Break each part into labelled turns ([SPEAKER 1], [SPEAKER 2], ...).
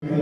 [SPEAKER 1] EP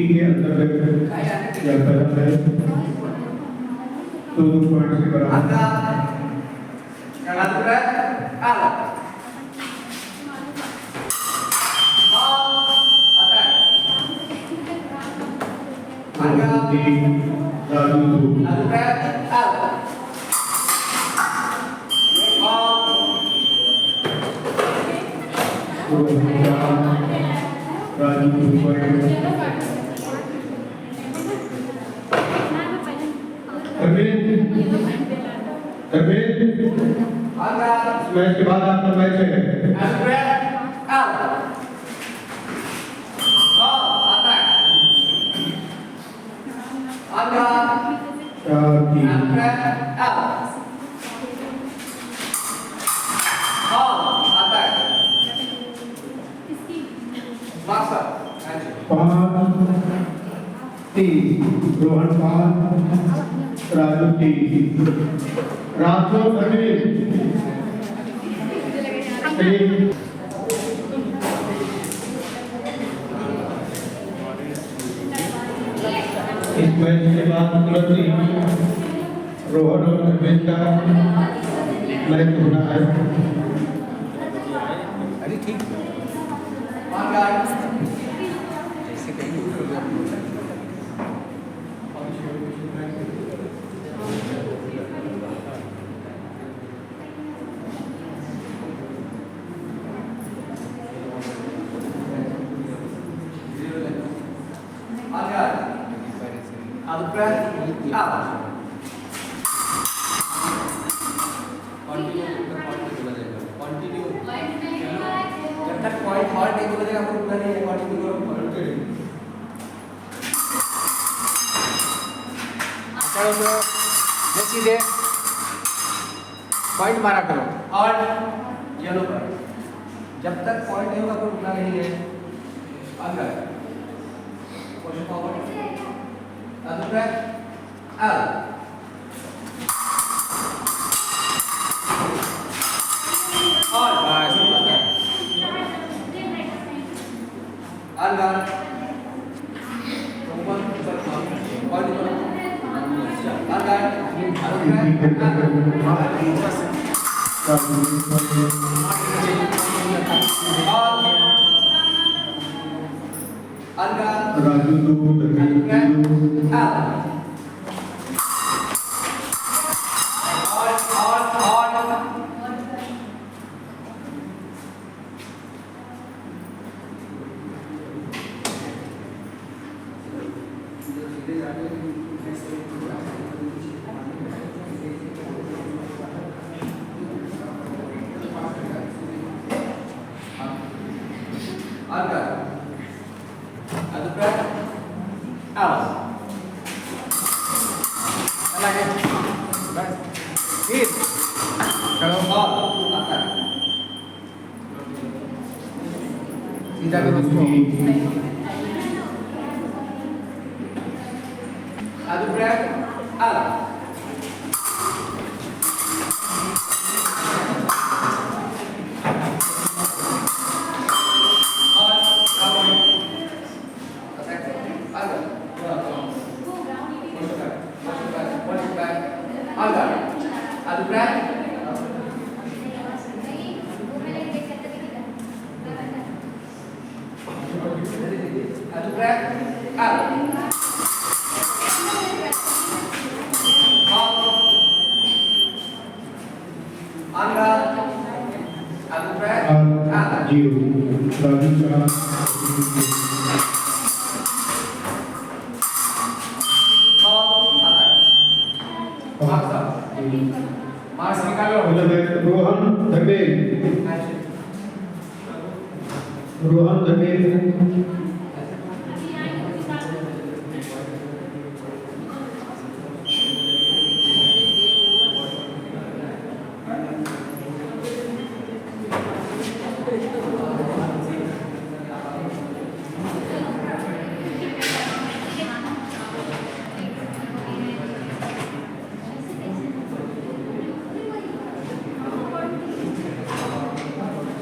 [SPEAKER 1] के अंतर्गत यातायात है 2 पॉइंट से बराबर मैच के बाद आपका मैच है रोहन पाल राजू टी राजू अनिल इस मैच के बाद तुरंत ही रोहन और अरविंद का मैच होना है।
[SPEAKER 2] अरे ठीक सीधे पॉइंट मारा करो और येलो पर जब तक पॉइंट नहीं होगा तो रुकना नहीं है। अंदर पुश फॉरवर्ड अंदर आउट और बस अंदर सीधा के दोस्तों आदि ब्रेक आउट और Under. Push back. Under. Other breath. Other breath. Out. Under. Other breath. Out.
[SPEAKER 1] जीव राजी का
[SPEAKER 2] Mars निकालो।
[SPEAKER 1] रोहन धर्मेल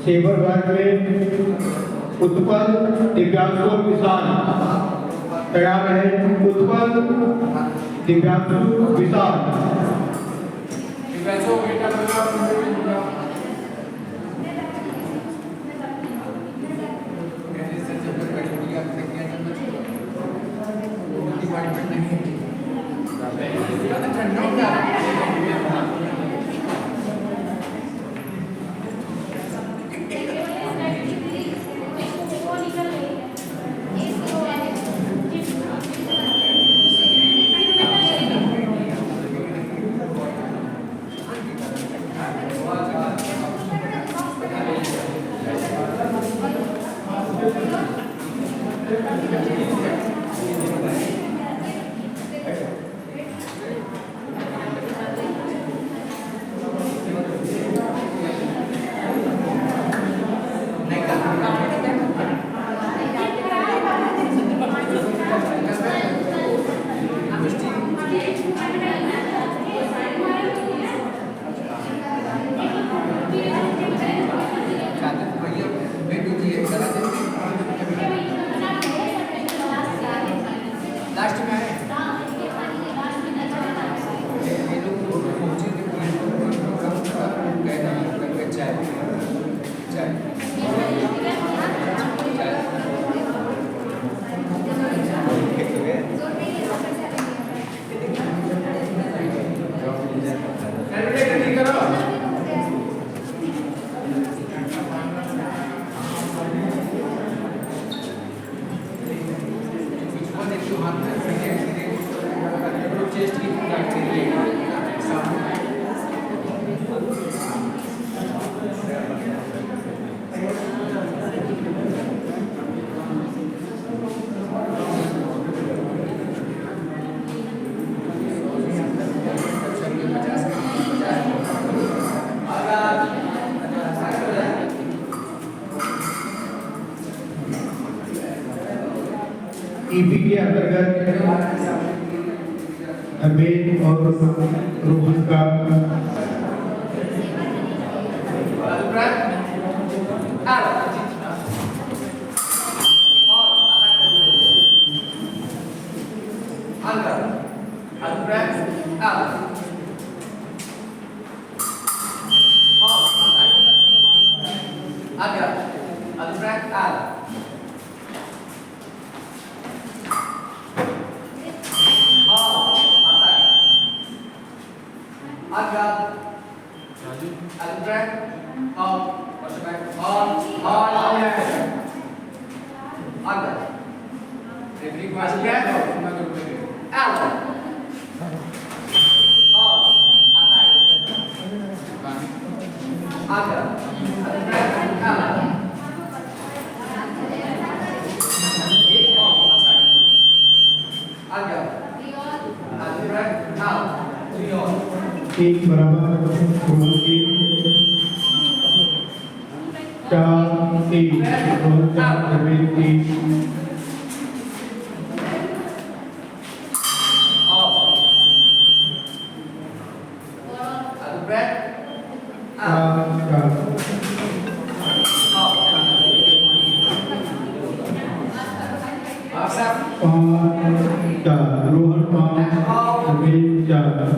[SPEAKER 1] सेवर वर्ग में उत्पल दिव्यांशु विशाल तैयार है। उत्पल दिव्यांशु विशाल
[SPEAKER 2] लास्ट में है ईपी के अंतर्गत अरविंद और रोहन का एक बराबर रोहन की 4-3 रोहन का अरविंद की Awesome.
[SPEAKER 1] 4 Rohan 5 Naveen 4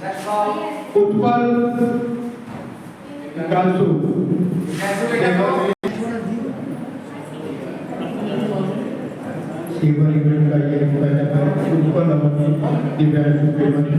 [SPEAKER 2] That's all.
[SPEAKER 1] Utpal कांसू
[SPEAKER 2] कैसे बेटा को
[SPEAKER 1] सेवा इवेंट का ये पहला है उत्पल और दिव्यांशु पेमेंट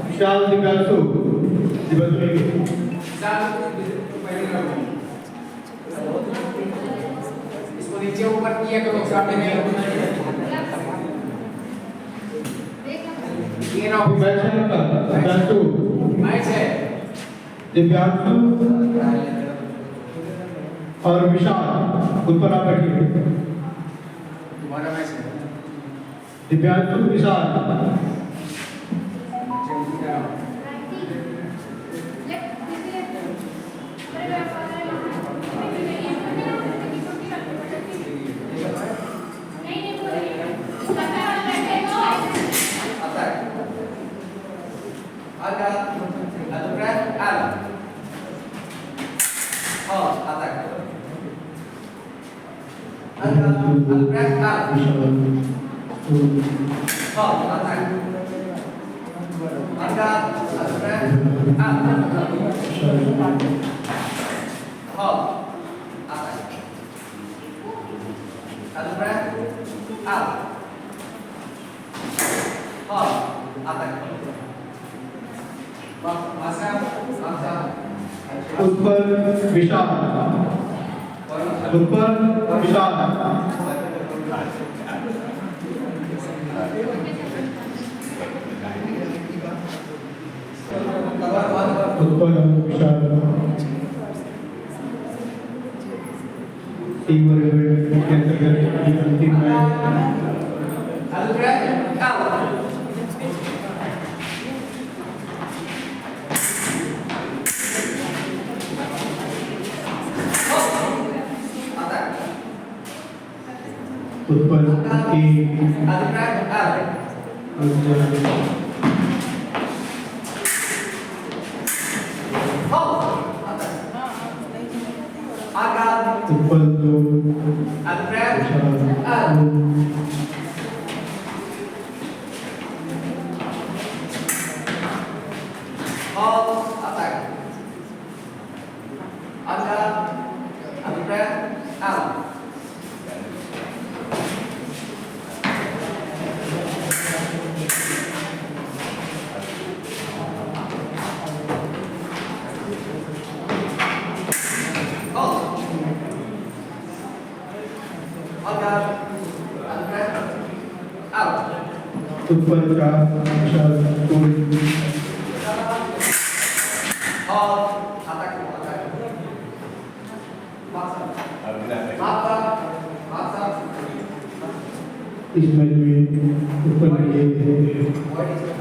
[SPEAKER 1] विशाल दिव्यांशु
[SPEAKER 2] इसको नीचे ऊपर किया करो सामने में ये ना
[SPEAKER 1] दिव्यांशु
[SPEAKER 2] मैच है
[SPEAKER 1] दिव्यांशु और विशाल ऊपर आप बैठिए
[SPEAKER 2] तुम्हारा मैच है
[SPEAKER 1] दिव्यांशु विशाल उत्पल विशाल उत्पल विशाल उत्पल विशाल टीम इवेंट के अंतर्गत अंतिम मैच उत्पल की Utpal 2
[SPEAKER 2] Hold, attack. Under, under breath, out. Hold. Under, under breath, out.
[SPEAKER 1] ऊपर का शब्द टूट
[SPEAKER 2] Hold, attack, attack. Maksa. Maksa, maksa.
[SPEAKER 1] इसमें भी ऊपर ये
[SPEAKER 2] What is